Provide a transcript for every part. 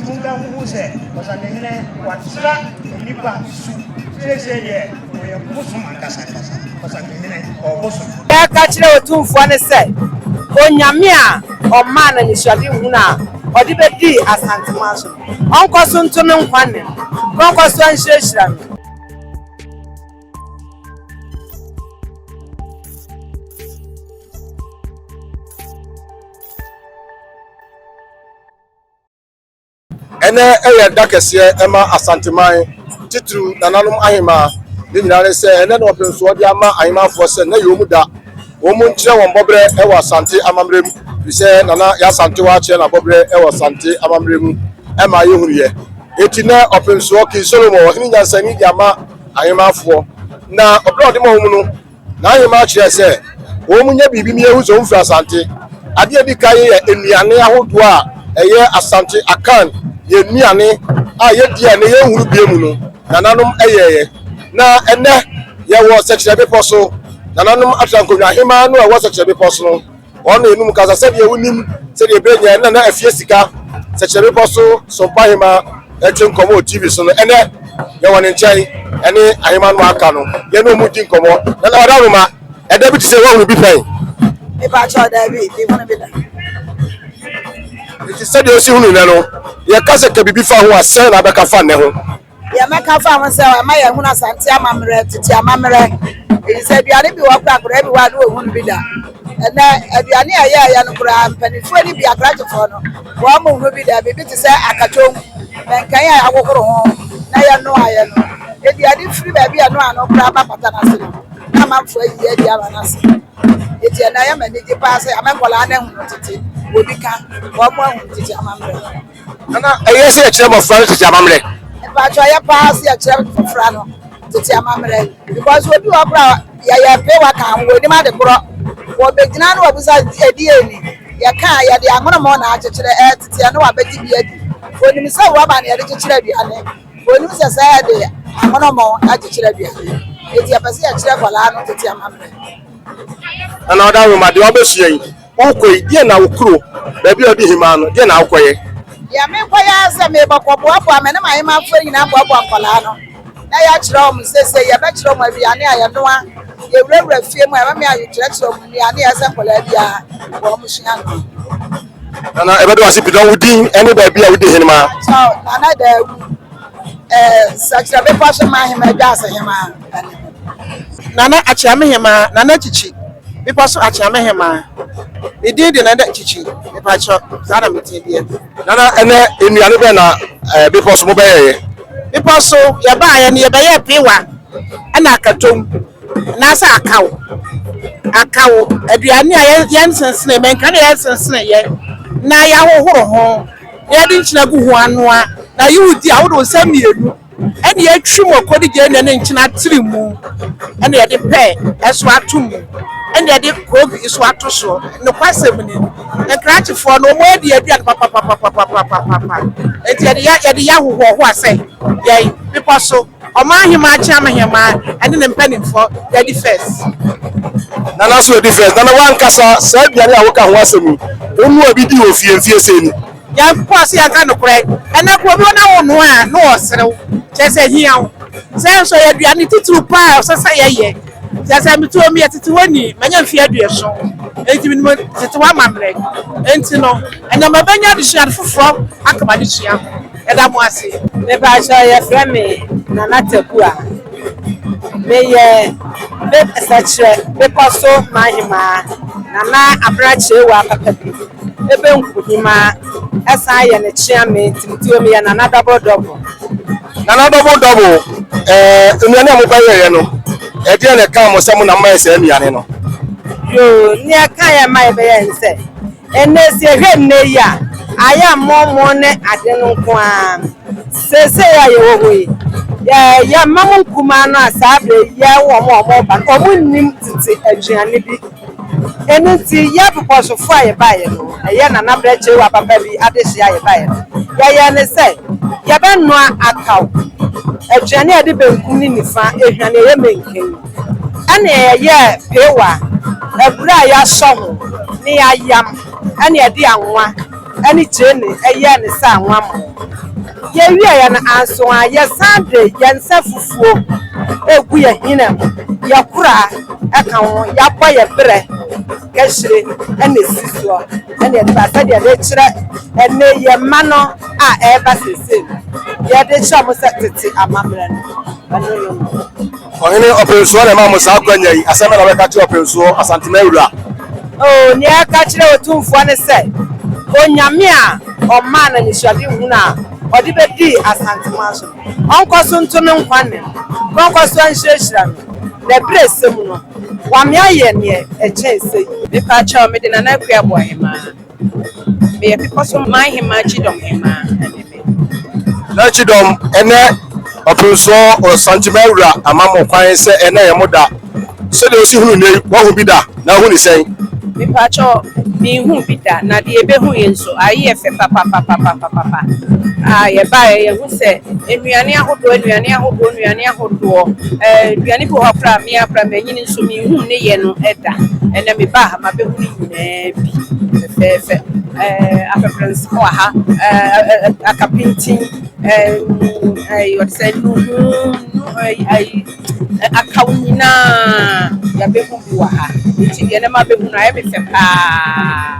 munga who say was an enemy what slap nipa su say yeah we are bosom akasa was an enemy or bosom ya catch you to one say onyame a o man na nisuade hu na odi be di asante maso onko so ntome nkwane onko so anhirehira ene eye dakese ema asanteman titru nananum ahima ni nyinare se ene no penso odi ama ahima fo se na yomu da wo mu nkire won bobre e wa asante amamrem se nana ya asante wa che na bobre e wa asante amamrem ema yehuriye eti na openso ki Solomon hini nyansani di ama ahima fo na obre odi mo mu no na ahima kire se wo mu nya bibi mi ehu so mfra asante ade edi kan ye enuane ahodo a eye asante akan ye nuane a ye dia ne ye huru bie mu no nananom eyeye na ene ye wo section be poso nananom atrankonwa hema no e wo section be poso no ono enum kaza se de wunim se de brenya na na afie sika section be poso so pa hema etin komo TV so no ene ye won nchai ene ahema no aka no ye no mu din komo na na wada ma e da bi ti se wo huru bi pen e ba cha da bi e wona bi da it said you see hunu na no ye kase ka bibi fa ho asen na beka fa ne ho ya meka fa ho se ma ye hunu asante amamre titi amamre e se duane bi wo kra kra bi wa do hunu bi da na aduane ya no kra mpanifo ni bi akrachefo no wo mo hunu bi da bibi ti se akatom menkan ya agokoro ho na ye no aye no e duane firi ba bi no ano kra ba pata na se na mamfo yi ya dia ba na se e ti na ya mani di pa se amenkola na hunu titi Obika, one more teacher amamre. Ana ayese e kire mo fra teacher amamre. E ba cho ya pass ya kire fra no teacher amamre because we do obra ya pay wa kan we ni ma de bro. Wo be gina no obusa edi eni. Ya kan ya de amono mo na akekire teacher no wa be di bi edi. Oni mi se wo ba na ya de kekire bi ane. Oni mi se ya de amono mo akekire bi ane. Eti ya pese ya kire kwala no teacher amamre. Ana oda wo ma de obesu yi. Okoi die na okuro da bi odi hima no die na akoye ya me koya se me bokoboabo amene mai ma fo nyina boabo akola no na ya kire o msese ya be kire o abiane aye noa ye wura fie mu ya me ayu kire kire o abiane ya se kola bia wo muhia no ana ebe do asipi don wudin ene ba bia wudi hinma so ana da sakira be paso ma hima bia se hima nana achiame hima nana chichi be paso achiame hima e did na da chichi e pa cho zara metedie nana ene enuane be na be poso mo be ye be paso ya ba ya ne ye be ye pewa ana akatom na sa akawo aduane a yan sensene men kan ya sensene ye na ya hohoro ho ya di nchina gu ho anoa na yudi a wo do samienu ene ya twum okodi je ne nchina tirimu ene ya de pe eso atum ene de kobi iso atoso no kwasem ni na krachifo no mo edi aduan papa enti ya de ya hoho ase ye people so o ma hima achi amahema ene ne mpanimfo ya di first na na so di first na wan kasa sa biare a wo ka ho asem onu abi di ofie se ni ya posi ya ka no kure ene ko bi na wo no a no oserew chese hiaw se so ya aduan tituru pa sasa ye Jasa mitu omi etiti woni manya mfie adueso enti minimo titi wa mamre enti no enya mabanya de hia foforo akaba de hia eda mo ase me ba sha ye frame na natakua me ye be sache be paso mahima na abrache wa papa bi ebe nkuhima esa ye ne chia me timti omi ye na double enuane mo ba ye no e dia ne ka mo sam na mai se anuane no yo ni aka ya mai be ye nse enesi ehwe nne ya aya momo ne ade no nko a sese ya ye wo yi ya mamu kuma no asabe ya wo mo ba omu nim titi aduane bi eniti ya bukwaso fo aye baye no eye na nabrache wa papa bi adehia aye baye ya ne se ya be no akaw aduane ade benkum ni nifa ehwane ye menken ane ye pewa ebura ya somo ni ayam ane ade anwa ani kyerɛ ne ɛyɛ ne sɛ anwam yɛwie yɛ no anso a yɛsande yɛnsa fufuo egu yɛ hinam yɛkora ɛka ho yɛabɔ yɛ berɛ kɛhyire ɛna esi soɔ ɛna yɛde ba sɛ deɛ kyerɛ ɛne yɛ mma no a ɛreba sese yɛde kyerɛ mo sɛ tete amammerɛ no ɛno no ɔhene ɔpɛnsuo na ɛma mo saa kwanya yi asɛm na wɔbɛka kyerɛ ɔpɛnsuo asantema awura nea ɛka kyerɛ otumfoɔ ne sɛ onyame a ɔmaa na nisuade hunu a ɔde bɛdi asantema so ɔnkɔ so nto ne nkwa ne ɔnkɔ so anhyirahyira no na ɛberɛ ɛsɛm no wame ayɛ neɛ ɛkyɛn sɛ mepa kyɛw mede nana akua boa hemaa meyɛ pepɔ so ma hemaa kyidɔm hemaa na kyidɔm ɛnɛ ɔpɛnsuo asantema awura ama mo kwan sɛ ɛnɛ yɛ mo da sɛdeɛ osi hunu ne wahu bi da na hu ne sɛn mepa kyɛw mehu bi da na deɛ ɛbɛhu yɛ nso ayɛ fɛ papapapapapa yɛbaeɛ yɛhu sɛ nnuane ahodoɔ aduane bi wɔ hɔ koraa me akora manyini nso mehu ne yɛ no ɛda ɛnɛ mebaa ha mabɛhu no nyinaa bi fɛfɛɛfɛ apɛprɛnse wɔ ha akapintin ɔde sɛ nuhu akaw nyinaa yɛbɛhu bi wɔ ha nti deɛ ne mabɛhu no ayɛ me fɛ paa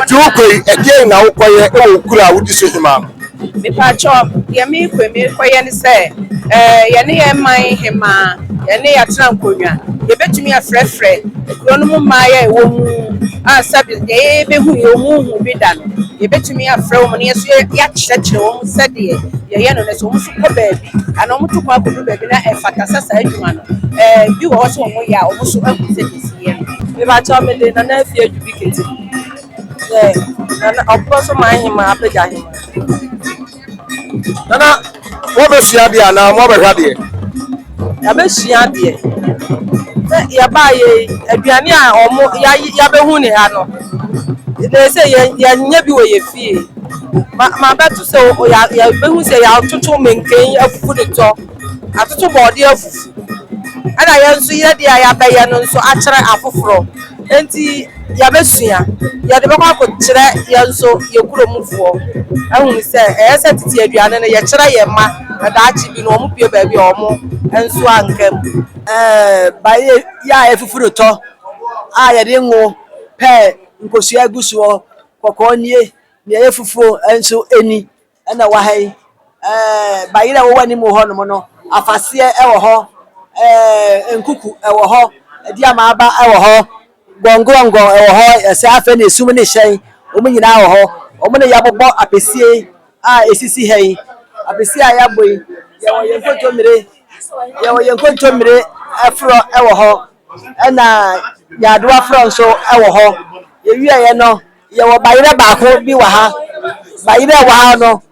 nti wokɔi ɛdeɛn na wokɔyɛ ɛwɔ kura a wodi so hema mepakyɛ deɛ meekɔyɛ ne sɛ yɛne yɛ man hemaa yɛne yɛatena nkonnwa yɛbɛtumi afrɛfrɛ kuro no mu mmaa yɛ ɛwɔ mu sɛbi deɛ yɛbɛhu yɛ ɔmuhu bi da no yɛbɛtumi afrɛ wɔn no yɛso yɛakyerɛkyerɛ wɔn sɛdeɛ yɛyɛ no sɛ wɔn nso kɔ baabi ana wɔn to kɔ akɔdu baabi na ɛfata sɛ saa adwuma no bi wɔ hɔ so wɔn yɛ a wɔn nso ahu sɛ bɛsi yɛ no mepakyɛ mede nana afie adwubi kete ɔpɔ so ma ahema apagya ahema nana wɔbɛsua deɛ anaa wɔbɛhwɛ adeɛ yɛbɛsua adeɛ sɛ yɛbaayɛ aduane a ɔmo yɛabɛhu ne ha no na sɛ yɛnyɛ bi wɔ yɛ fie mabɛto sɛ yɛbɛhu sɛ yɛatoto menken afufu ne tɔ atoto bɔɔde afufu ɛna yɛn nso yɛdeɛ a yɛabɛyɛ no nso akyerɛ afoforɔ nti yɛbɛsua yɛde bɛkɔ akɔkyerɛ yɛn nso yɛkuromufoɔ ahunu sɛ ɛyɛ sɛ tete aduane no yɛkyerɛ yɛn mma na daakye bi na ɔmo pie baabi a ɔmo nso ankam bayɛ yɛ a yɛfufu ne tɔ a yɛde ngo pɛɛ nkosua gu soɔ kɔkɔɔ nie nea yɛ fufuo nso ani ɛna wɔ ha yi bayerɛ a wɔwɔ anim wɔ hɔ nom no afaseɛ ɛwɔ hɔ nkuku ɛwɔ hɔ adiamaaba ɛwɔ hɔ gɔngɔngɔ ɛwɔ hɔ ɛsɛ afɛ na esum ne hyɛn wɔn nyinaa wɔ hɔ wɔn ne yɛabobɔ apɛsie a esisi ha yi apɛsie a yɛabɔ yi yɛwɔ yɛn nkontommire ɛforɔ ɛwɔ hɔ ɛna yɛadoa forɔ nso ɛwɔ hɔ yɛwie yɛ no yɛwɔ bayerɛ baako bi wɔ ha bayerɛ wɔ ha no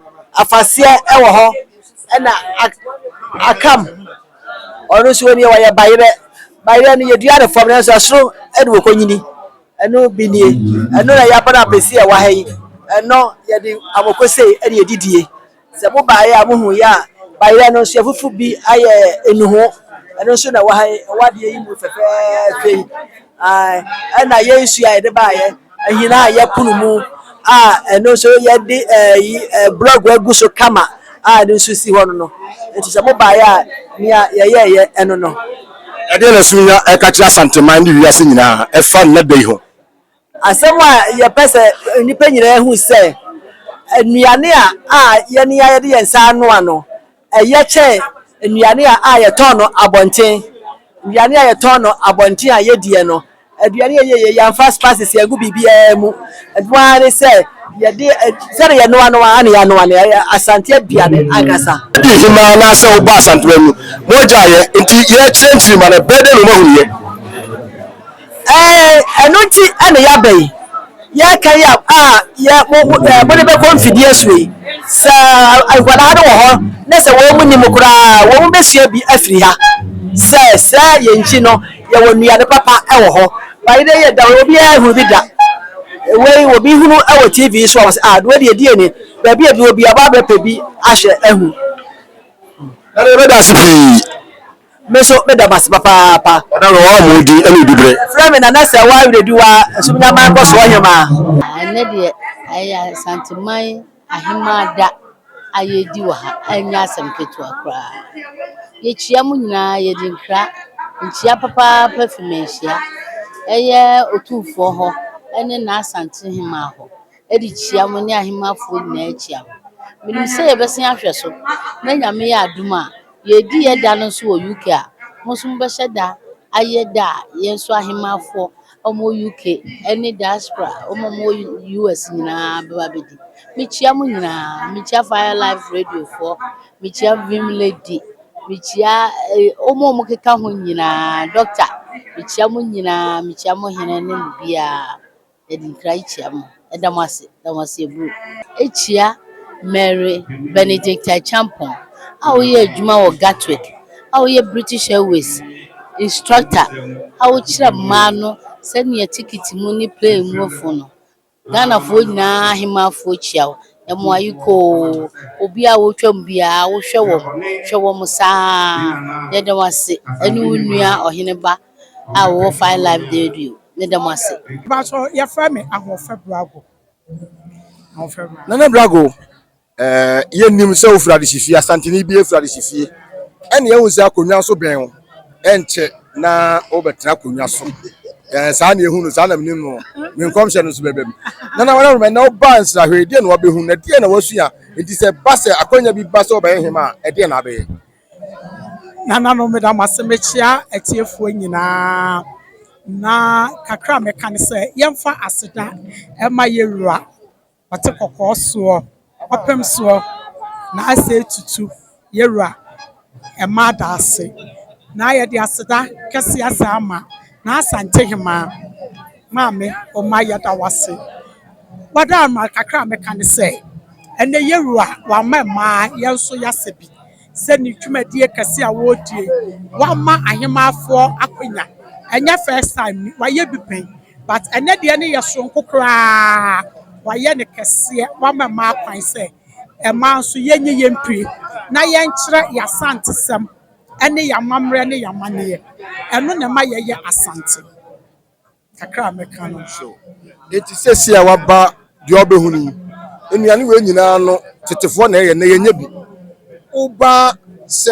afaseɛ ɛwɔ hɔ ɛna akam ɔno nso wɔn yɛ wɔyɛ bayerɛ no yɛdua ne fam na nso ɛsoro ɛde wɔ kɔnyini ɛno bi nie ɛno na yɛabɔ no apɛsi ɛwɔ ha yi ɛno yɛde amokose ɛde yɛdidie sɛ mo baayɛ a mohu yɛ a bayerɛ no nso yɛfufu bi ayɛ enuho ɛno nso na ɛwɔ ha yi ɛwɔ adeɛ yi mu fɛfɛɛfɛ yi ɛna yɛn nsu a yɛde baayɛ ahina a yɛpono mu a ɛno nso yɛde blog agu so kama a ɛno nso si hɔ no nti sɛ mo baayɛ a nea yɛyɛɛyɛ ɛno no ɛdeɛ na sum ya ɛka kyerɛ asanteman ne wiase nyinaa ɛfa nna da yi ho asɛm a yɛpɛ sɛ nnipa nyinaa hu sɛ nnuane a yɛne yɛde yɛn nsa anoa no ɛyɛ kyɛn nnuane a yɛtɔn no abɔnten nnuane a yɛtɔn no abɔnten a yɛdiɛ no aduane a yɛmfa spices yɛgu biribiara mu ɛdoa ne sɛ yɛde sɛde yɛnoa ane yɛanoa ne asante aduane ankasa di hima na sɛ wobɔ asantema mu mogya yɛ nti yɛkyerɛkyiri ma no bɛdɛ no mahuruyɛ ɛno nti ɛne yɛaba yi yɛka yi mode bɛkɔ mfidie so yi sɛ nkwadaa no wɔ hɔ na sɛ wɔn mu nim koraa wɔn mu bɛsua bi afiri ha sɛ saa yɛn nkyi no yɛwɔ nnuane papa ɛwɔ hɔ bayi dɛ yɛ da obiara ehuru bi da wei obi hunu ɛwɔ tv so a wɔsɛ adoɔ deɛ die ni baabi a bi obi aba abɛpɛ bi ahyɛ ɛhu ɛna yɛbɛda ase pii me so me da bas papa Oda no wa mo di ene dibre. fra me na na se wa we do wa so nya man ko so hema ene de aya santimai ahimada ayedi wa ha anya asem ketu akra ye chia mu nyina ye di nkra nchia papa perfumensia eye otufo ho ene na asante hima ho edi chia mu ne ahimafo na chia minim se ye besen ahwe so na nyame ya aduma ye di ye da no so wo UK a musum be sheda ayeda ye so ahimafo omo UK any diaspora omo US nyina beba bedi michia mu nyina michia Fire Life Radio for michia Vim Lady michia omo keka ho nyina doctor michia mu nyina michia mu hene ne bia edinkra ichia mu damase bru echia Mary Benedict Champon awoye adwuma wo Gatwick awoye British Airways instructor awochira mano send ticket mu ni plane mu fo no Ghana fo nyina hima fo chia emo ayiko obi a wo twam bia wo hwe wo musa ye damase enu nua ohene ba a wo Fire Life Radio ne damase ba so ya fra me ahofa brago Nana Brago ye nim se ofra de hifie asanteni bi efra de hifie ene ehun se akonwa so ben ho enche na obetra akonwa so saa na ehun no saa na mnim no me komhye no so bebem nana wala me na oba nsra hwe de na obehun na de na wasua enti se base akonya bi base oben hema de na abe nana no me da masemechia etiefuo nyina na kakra me kan se yemfa aseda ema yewura ate kokoso opem so na ase tutu yewura ema da ase na ye de aseda kese asa ama na asante hema maame o ma ya da wase wada ma kakra me kan se ene yewura wa ma yenso yasebi se ni twumadie kese a wodie wa ma ahemafo akonya enya first time wa ye bipen but ene de ne yesonko kra wa ye ne kese wa ma kwan se e ma nso yenye yempie na yenkyere yasante sem ene yamamre ne yamane eno ne ma ye asante kakra meka no so eti sesi a waba de obehuni enuane we nyina no tetefo na ye na yenye bi uba se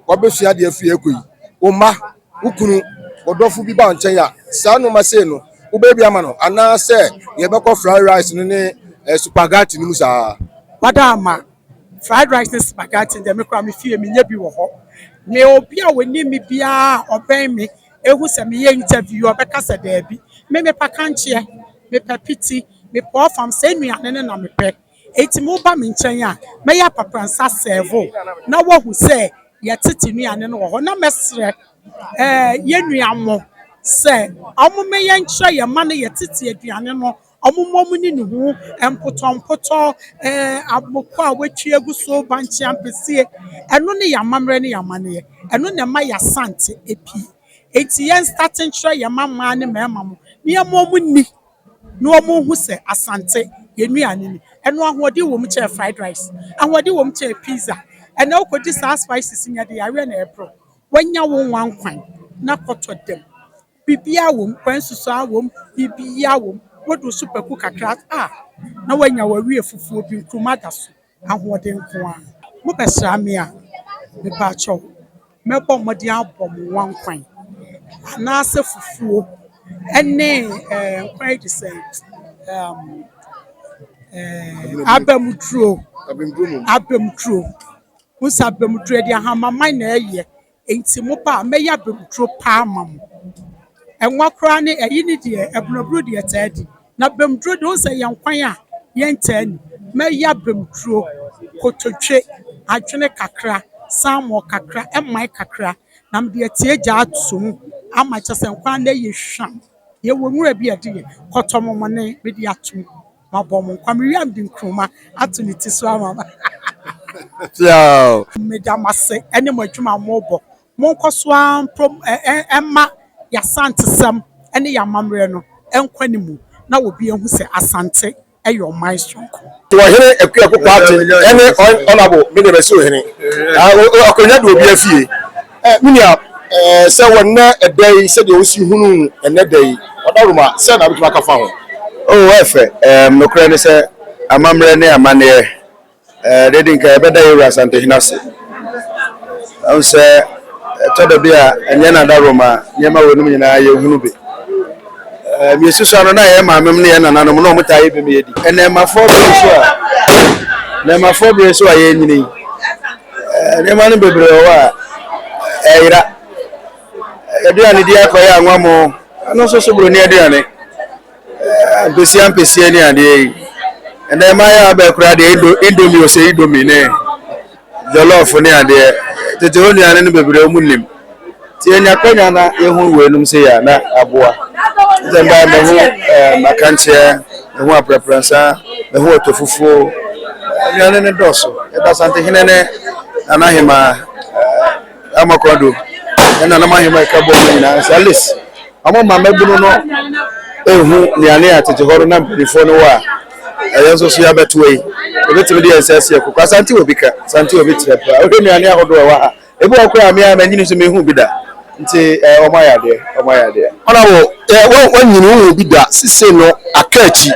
wabesua de afie ekoi uma ukunu odofo bi ba nchen ya saa no ma se no uba bi ama no ana se ye beko fried rice no ne spaghetti no musa wadama fried rice and spaghetti dem me kra me fie me nya bi wo ho me obi a woni mi bia oben me ehu se me ye interview obeka se da bi me pakanche me pepiti me pour fam se nuane ne na me pe eti mo ba me nchen a me ya papransa serve na wo hu se ye tete nuane no wo ho na mesre ye nuamo se omo me ye nche ye ma ne ye tete aduane no omumomu ni ne hu empotompoto aboko a wetwi aguso banchi ampesie eno ne yamamre ne yamane eno ne ma yasante epi enti yen starting try yamama ne mema mo ne yamomu ni no omo hu se asante yenuane ni eno ahode wo mu che fried rice ahode wo mu che pizza eno okodi sa spices nya de yare na epro wanya wo wankwan na koto dem bibia wo kwan susu awom bibia wo wodu super cook kakra na wanya wawie fufuo bi nkruma da so ahode nko a mo besra me a me ba cho me bɔ mɔden abɔ mo wankwan na se fufuo ene nkwan de sɛ abamuduro musa abamuduro de ahamaman na ɛyɛ enti mo ba me ya abamuduro pa mam enwa kra ne eyi ni de ebunaburu de etadi na bemduro de onse yankwan a yentani me ya bemduro kototwe adwene kakra samo kakra emai kakra na mde atie gya atum ama kyese nkwan na ye hwam ye wonwura bi ade kotomomone me de atum mabom nkwan me wiam de nkruma ato ne tiso ama yeah me da mase ene mo adwuma mobo monkoso am emma yasante sam ene yamamre no enkwanemu na obi ehu se asante eyo man sonko to here ekuako party ene honorable me dey be so here akonya de obi afie minia sɛ wɔnna ɛda yi sɛdeɛ wosi hunu ɛnɛ da yi ɔdaroma sɛ na wobɛtumi aka fa ho ɛfɛ nokorɛ ne sɛ amammerɛ ne amanneɛ de di nka yɛbɛda yɛwura asantehene ase ɛhu sɛ ɛtɔ da bi a ɛnyɛ no adaroma nneɛma wɔnom nyinaa yɛhunu bi miesusu no na yɛ maamem ne yɛ nananom na ɔmotaa yɛ bi me yɛdi ɛnɛmafoɔ bere so a yɛnyini yi nneɛma no bebree wɔ hɔ a ɛyera aduane di akɔyɛ anwamo ɛno nso so buroni aduane mpɛsia ne adeɛ yi ɛnɛ ma yɛ abɛkora deɛ indomie ɔsɛ indomie ne jollof ne adeɛ tete hɔ nnuane no bebree mu nim nti yɛnya kwanya na yɛhu weinum sɛ yɛ na aboa nti mba mehu makankyɛ mehu aprɛprɛnsa mehu ɔtɔfufuo nnuane ne dɔɔso yɛda asantehene ne anahema amakwado ɛna namahema ɛka bɔ mu nyinaa sɛ alis ɔmo ma mabunu no ehu nnuane a tete hɔ no na mpanyinfoɔ no wɔ a ɛyɛ nso so yɛabɛto yi ebɛtumi de yɛn nsa asi ɛkoko asante obi ka asante obi kyerɛ paa ɔhwɛ nnuane ahodoɔ ɛwɔ ha ebi wɔ koraa mmea manyini so mehu bi da nti ɔmo ayɛ adeɛ ɔnawo wɔnyini wo bi da sise no aka akyi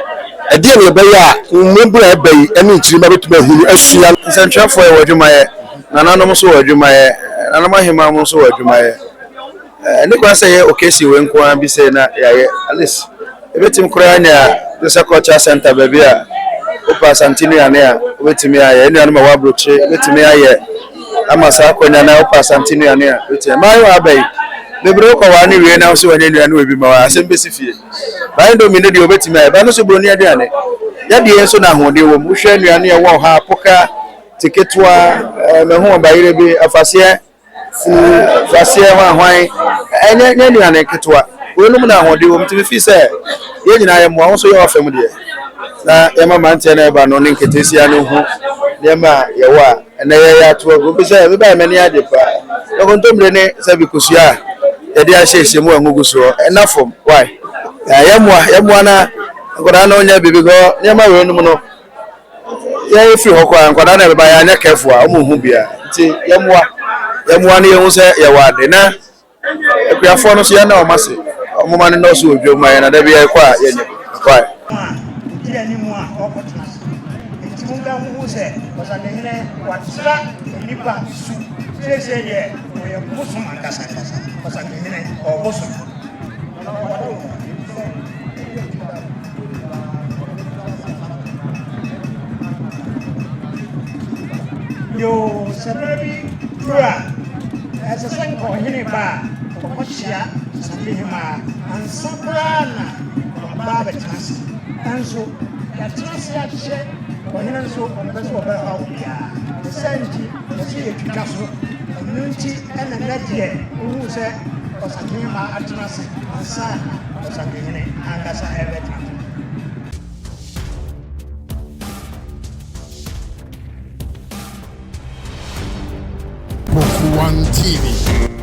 ɛdeɛ ne ɛbɛyɛ a mmɛbura ɛbɛ yi ɛne nkyirima bɛtumi ahunu asua nsɛntwerɛfoɔ yɛ wɔ adwumayɛ nananom nso wɔ adwumayɛ nanom ahema mo nso wɔ adwumayɛ ne kwa sɛ yɛ okesi wɔ nko ara bi sɛ na yɛayɛ alis ebɛtumi koraa nya sɛ culture center baabi a wopa asante nnuane a wobɛtumi ayɛ nnuane ma wɔaborɔkyire wobɛtumi ayɛ ama saa akɔnya na wopa asante nnuane a wobɛtumi maayewa aba yi bebree wokɔ waa ne wie na wo sɛ wɔnyɛ nnuane wɔ bi ma wɔ asɛm bɛsi fie baa ndomi no deɛ wobɛtumi ayɛ baa no so buroni aduane yɛdeɛ nso na ahoɔden wɔ mu wohwɛ nnuane a ɛwɔ ha poka tiketewa mehu ɔbayerɛ bi afaseɛ ho ahwan ɛnyɛ nnuane ketewa wɔnum na ahoɔden wɔ mu tumi fi sɛ yɛn nyinaa yɛ mmoa wo nso yɛ wɔ fam deɛ na yɛma manteɛ no ɛba no ne nketesia no ho nneɛma a yɛwɔ a ɛnɛ yɛyɛ ato agu bi sɛ meba m'ani agye paa ɛkontommire ne sɛ bi kosua a yɛde ahyɛhyɛ mu ahugu soɔ ɛna fam wae yɛmmoa na nkwadaa no ɔnyɛ biribi gɔ nneɛma wei nom no yɛfiri hɔ kɔ a nkwadaa no ɛbɛba yɛanyɛ kɛfo a ɔmo hu bia nti yɛmmoa no yɛhu sɛ yɛwɔ ade na akuafoɔ no so yɛna ɔma se ɔmoma no nɔɔso wɔ dwom ma yɛ na da bi yɛkɔ a yɛnyɛ kwae yo sababi tura ɛsɛ sɛ nkɔhene ba kɔkɔhyia sabihima ansa koraa na ɔbaa bɛtena ase nanso yɛatena ase ahyehyɛ ɔhene nso ɔmpɛ sɛ ɔbɛha wo biara ɛsɛ nti ɛsɛ yɛtwitwa so ɛno nti ɛna nɛ deɛ wohu sɛ ɔsabihima atena ase ansa na ɔsabihene ankasa ɛbɛtena One TV.